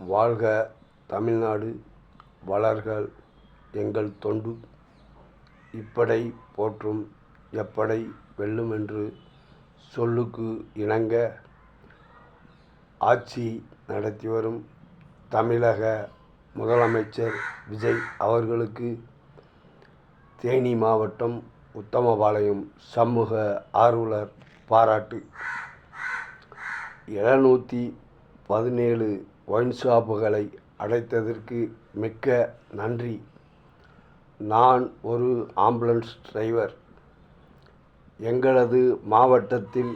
வாழ்க தமிழ்நாடு, வளர்க எங்கள் தொண்டு. இப்படை போற்றும் எப்படை வெல்லும் என்று சொல்லுக்கு இணங்க ஆட்சி நடத்தி வரும் தமிழக முதலமைச்சர் விஜய் அவர்களுக்கு தேனி மாவட்டம் உத்தமபாளையம் சமூக ஆர்வலர் பாராட்டு. 717 ஒயின் ஷாப்புகளை அடைத்ததற்கு மிக்க நன்றி. நான் ஒரு ஆம்புலன்ஸ் டிரைவர். எங்களது மாவட்டத்தில்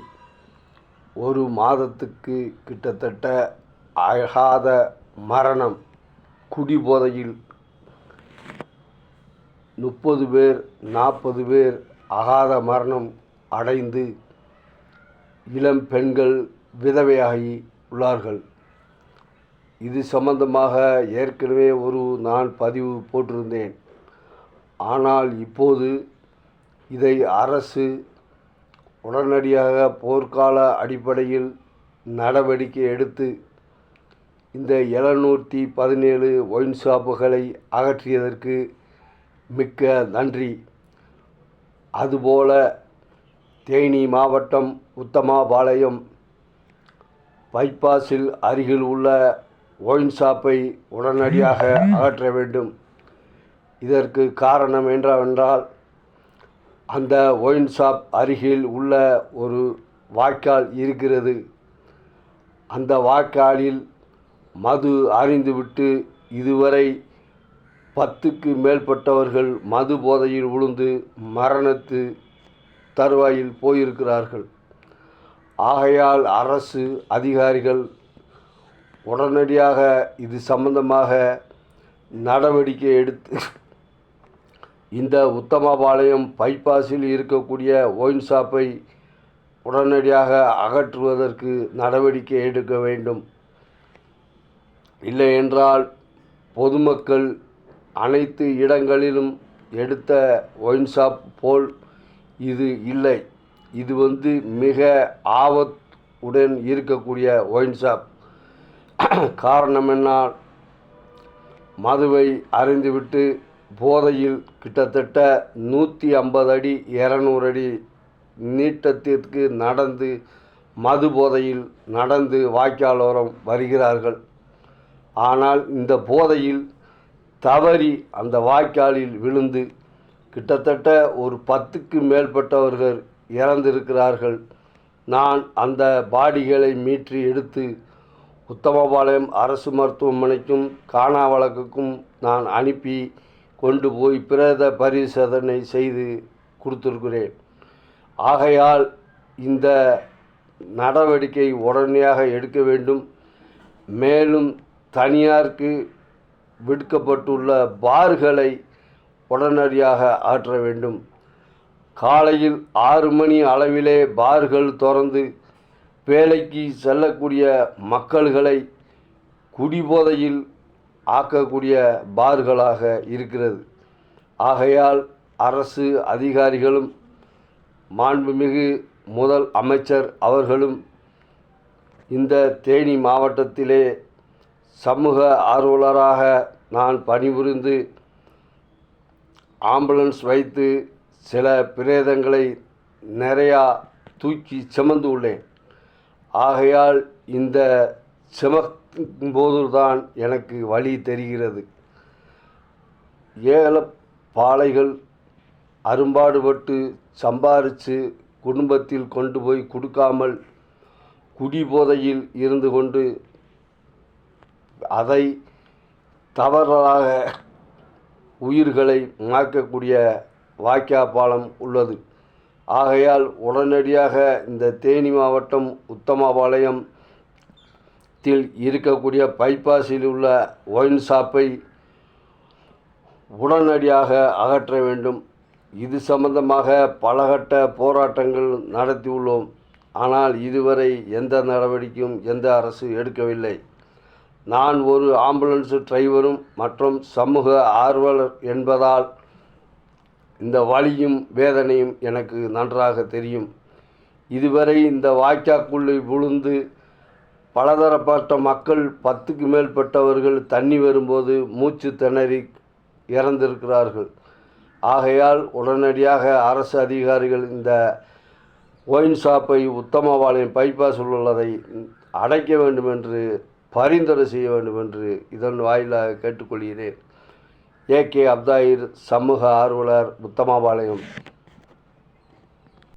ஒரு மாதத்துக்கு கிட்டத்தட்ட அகாத மரணம், குடிபோதையில் 30 பேர் 40 பேர் அகாத மரணம் அடைந்து இளம் பெண்கள் விதவையாகி உள்ளார்கள். இது சம்பந்தமாக ஏற்கனவே நான் பதிவு போட்டிருந்தேன். ஆனால் இப்போது இதை அரசு உடனடியாக போர்க்கால அடிப்படையில் நடவடிக்கை எடுத்து இந்த 717 ஒயின் ஷாப்புகளை அகற்றியதற்கு மிக்க நன்றி. அதுபோல தேனி மாவட்டம் உத்தமபாளையம் பைபாஸில் அருகில் உள்ள ஒயின் ஷாப்பை உடனடியாக அகற்ற வேண்டும். இதற்கு காரணம் என்னவென்றால், அந்த ஒயின் ஷாப் அருகில் உள்ள ஒரு வாய்க்கால் இருக்கிறது. அந்த வாய்க்காலில் மது அருந்திவிட்டு இதுவரை 10க்கு மேற்பட்டவர்கள் மது போதையில் விழுந்து மரணத்து தருவாயில் போயிருக்கிறார்கள். ஆகையால் அரசு அதிகாரிகள் உடனடியாக இது சம்பந்தமாக நடவடிக்கை எடுத்து இந்த உத்தமபாளையம் பைபாஸில் இருக்கக்கூடிய ஒயின் ஷாப்பை உடனடியாக அகற்றுவதற்கு நடவடிக்கை எடுக்க வேண்டும். இல்லை என்றால் பொதுமக்கள் அனைத்து இடங்களிலும் எடுத்த ஒயின் ஷாப் போல் இது இல்லை. இது மிக ஆபத்துடன் இருக்கக்கூடிய ஒயின் ஷாப். காரணம் என்னால், மதுவை அருந்திவிட்டு போதையில் கிட்டத்தட்ட 150 அடி 200 அடி நீட்டத்திற்கு நடந்து மது போதையில் நடந்து வாய்க்காலோரம் வருகிறார்கள். ஆனால் இந்த போதையில் தவறி அந்த வாய்க்காலில் விழுந்து கிட்டத்தட்ட ஒரு 10க்கு மேற்பட்டவர்கள் இறந்திருக்கிறார்கள். நான் அந்த பாடிகளை மீட்டு எடுத்து உத்தமபாளையம் அரசு மருத்துவமனைக்கும் காணா வழக்குக்கும் நான் அனுப்பி கொண்டு போய் பிரேத பரிசோதனை செய்து கொடுத்திருக்கிறேன். ஆகையால் இந்த நடவடிக்கை உடனடியாக எடுக்க வேண்டும். மேலும் தனியாருக்கு விடுக்கப்பட்டுள்ள பார்களை உடனடியாக ஆற்ற வேண்டும். காலையில் 6 மணி அளவிலே பார்கள் திறந்து வேலைக்கு செல்லக்கூடிய மக்கள்களை குடிபோதையில் ஆக்கக்கூடிய பார்களாக இருக்கிறது. ஆகையால் அரசு அதிகாரிகளும் மாண்புமிகு முதல் அமைச்சர் அவர்களும் இந்த தேனி மாவட்டத்திலே சமூக ஆர்வலராக நான் பணிபுரிந்து ஆம்புலன்ஸ் வைத்து சில பிரேதங்களை நிறையா தூக்கி சுமந்து உள்ளேன். ஆகையால் இந்த சுமக்கும்போதுதான் எனக்கு வழி தெரிகிறது. பாலைகள் அரும்பாடுபட்டு சம்பாரித்து குடும்பத்தில் கொண்டு போய் கொடுக்காமல் குடிபோதையில் இருந்து கொண்டு அதை தவறாக உயிர்களை மாய்க்கக்கூடிய வாய்க்காப்பாலம் உள்ளது. ஆகையால் உடனடியாக இந்த தேனி மாவட்டம் உத்தமபாளையத்தில் இருக்கக்கூடிய பைபாஸில் உள்ள ஒயின் ஷாப்பை உடனடியாக அகற்ற வேண்டும். இது சம்பந்தமாக பலகட்ட போராட்டங்கள் நடத்தியுள்ளோம். ஆனால் இதுவரை எந்த நடவடிக்கையும் எந்த அரசு எடுக்கவில்லை. நான் ஒரு ஆம்புலன்ஸ் டிரைவரும் மற்றும் சமூக ஆர்வலர் என்பதால் இந்த வலியும் வேதனையும் எனக்கு நன்றாக தெரியும். இதுவரை இந்த வாய்க்காக்குள்ளே விழுந்து பலதரப்பட்ட மக்கள் 10க்கு மேற்பட்டவர்கள் தண்ணி வரும்போது மூச்சு திணறி இறந்திருக்கிறார்கள். ஆகையால் உடனடியாக அரசு அதிகாரிகள் இந்த ஒயின் ஷாப்பை உத்தமபாளையம் பைபாஸில் உள்ளதை அடைக்க வேண்டும் என்று பரிந்துரை செய்ய வேண்டும் என்று இதன் வாயிலாக கேட்டுக்கொள்கிறேன். ஏகே அப்தாயிர், சமூக ஆர்வலர், உத்தமபாளையம்.